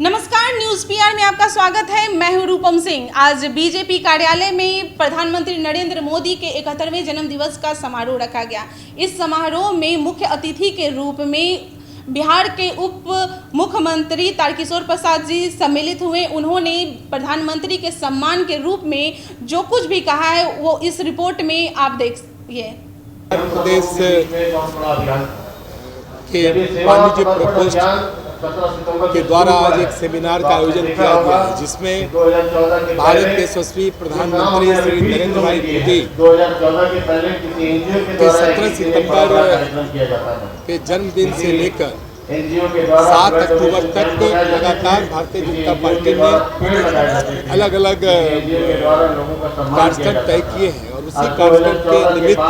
नमस्कार, news PR में आपका स्वागत है। मैं हूं रूपम सिंह। आज बीजेपी कार्यालय में प्रधानमंत्री नरेंद्र मोदी के 71वें जन्मदिवस का समारोह रखा गया। इस समारोह में मुख्य अतिथि के रूप में बिहार के उप मुख्यमंत्री तारकिशोर प्रसाद जी सम्मिलित हुए। उन्होंने प्रधानमंत्री के सम्मान के रूप में जो कुछ भी कहा है वो इस रिपोर्ट में आप देखिए। प्रदेश के वाणिज्य प्रकोष्ठ के द्वारा आज एक सेमिनार का आयोजन किया गया है, जिसमें भारत के यशस्वी प्रधानमंत्री श्री नरेंद्र भाई मोदी के 17 सितंबर के जन्मदिन से लेकर 7 अक्टूबर तक लगातार भारतीय जनता पार्टी ने अलग अलग कार्यक्रम तय किए हैं और उसी कार्यक्रम के निमित्त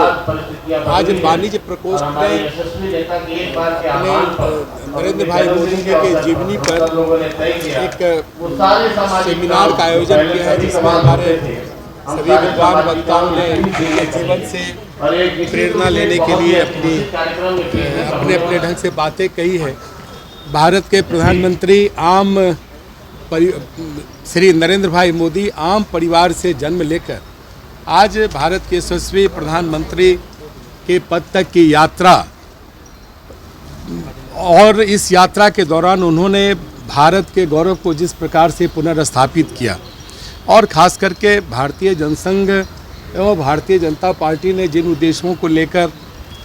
आज वाणिज्य प्रकोष्ठ में नरेंद्र भाई मोदी जी के जीवनी पर एक सेमिनार का आयोजन किया है, जिसमें हमारे सभी विद्वान वक्ताओं ने उनके जीवन से प्रेरणा लेने के लिए अपने अपने ढंग से बातें कही है। भारत के प्रधानमंत्री श्री नरेंद्र भाई मोदी आम परिवार से जन्म लेकर आज भारत के यशस्वी प्रधानमंत्री के पद तक की यात्रा, और इस यात्रा के दौरान उन्होंने भारत के गौरव को जिस प्रकार से पुनर्स्थापित किया और ख़ास करके भारतीय जनसंघ एवं भारतीय जनता पार्टी ने जिन उद्देश्यों को लेकर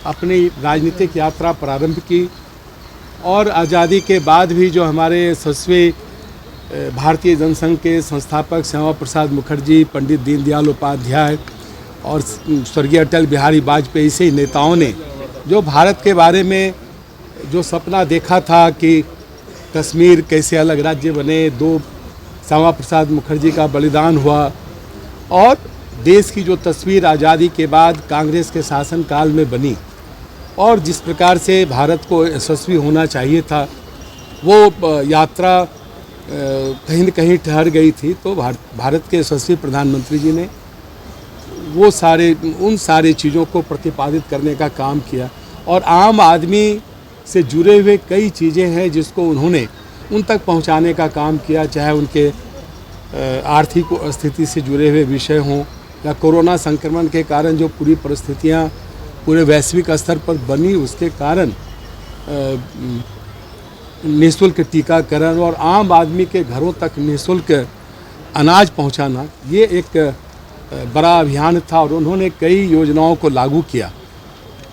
अपनी राजनीतिक यात्रा प्रारंभ की और आज़ादी के बाद भी जो हमारे यशस्वी भारतीय जनसंघ के संस्थापक श्यामा प्रसाद मुखर्जी, पंडित दीनदयाल उपाध्याय और स्वर्गीय अटल बिहारी वाजपेयी से नेताओं ने जो भारत के बारे में जो सपना देखा था कि कश्मीर कैसे अलग राज्य बने, श्यामा प्रसाद मुखर्जी का बलिदान हुआ और देश की जो तस्वीर आज़ादी के बाद कांग्रेस के शासनकाल में बनी और जिस प्रकार से भारत को यशस्वी होना चाहिए था, वो यात्रा कहीं न कहीं ठहर गई थी। तो भारत के यशस्वी प्रधानमंत्री जी ने उन सारी चीज़ों को प्रतिपादित करने का काम किया और आम आदमी से जुड़े हुए कई चीज़ें हैं जिसको उन्होंने उन तक पहुंचाने का काम किया, चाहे उनके आर्थिक स्थिति से जुड़े हुए विषय हों या कोरोना संक्रमण के कारण जो पूरी परिस्थितियां पूरे वैश्विक स्तर पर बनी, उसके कारण निःशुल्क टीकाकरण और आम आदमी के घरों तक निःशुल्क अनाज पहुंचाना, ये एक बड़ा अभियान था और उन्होंने कई योजनाओं को लागू किया,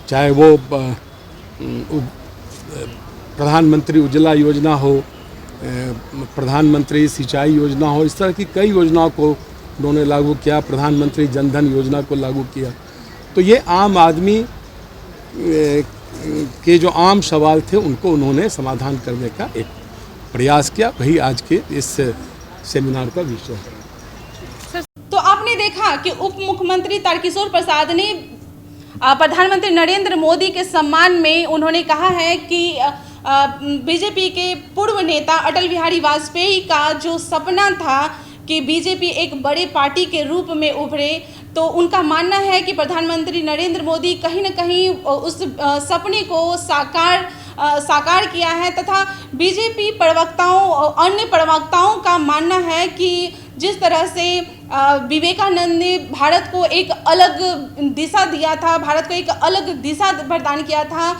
चाहे वो प्रधानमंत्री उज्ज्वला योजना हो, प्रधानमंत्री सिंचाई योजना हो, इस तरह की कई योजनाओं को उन्होंने लागू किया, प्रधानमंत्री जनधन योजना को लागू किया। तो ये आम आदमी के जो आम सवाल थे उनको उन्होंने समाधान करने का एक प्रयास किया, वही आज के इस सेमिनार का विषय है। तो आपने देखा कि उप मुख्यमंत्री तारकिशोर प्रसाद ने प्रधानमंत्री नरेंद्र मोदी के सम्मान में उन्होंने कहा है कि बीजेपी के पूर्व नेता अटल बिहारी वाजपेयी का जो सपना था कि बीजेपी एक बड़े पार्टी के रूप में उभरे, तो उनका मानना है कि प्रधानमंत्री नरेंद्र मोदी कहीं न कहीं उस सपने को साकार किया है तथा बीजेपी प्रवक्ताओं, अन्य प्रवक्ताओं का मानना है कि जिस तरह से विवेकानंद ने भारत को एक अलग दिशा दिया था, भारत को एक अलग दिशा प्रदान किया था,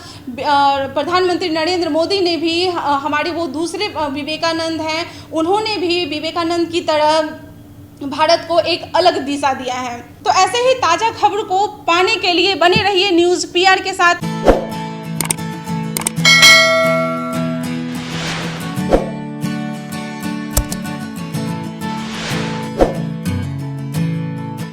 प्रधानमंत्री नरेंद्र मोदी ने भी, हमारे वो दूसरे विवेकानंद हैं, उन्होंने भी विवेकानंद की तरह भारत को एक अलग दिशा दिया है। तो ऐसे ही ताज़ा खबर को पाने के लिए बने रहिए न्यूज़ पीआर के साथ।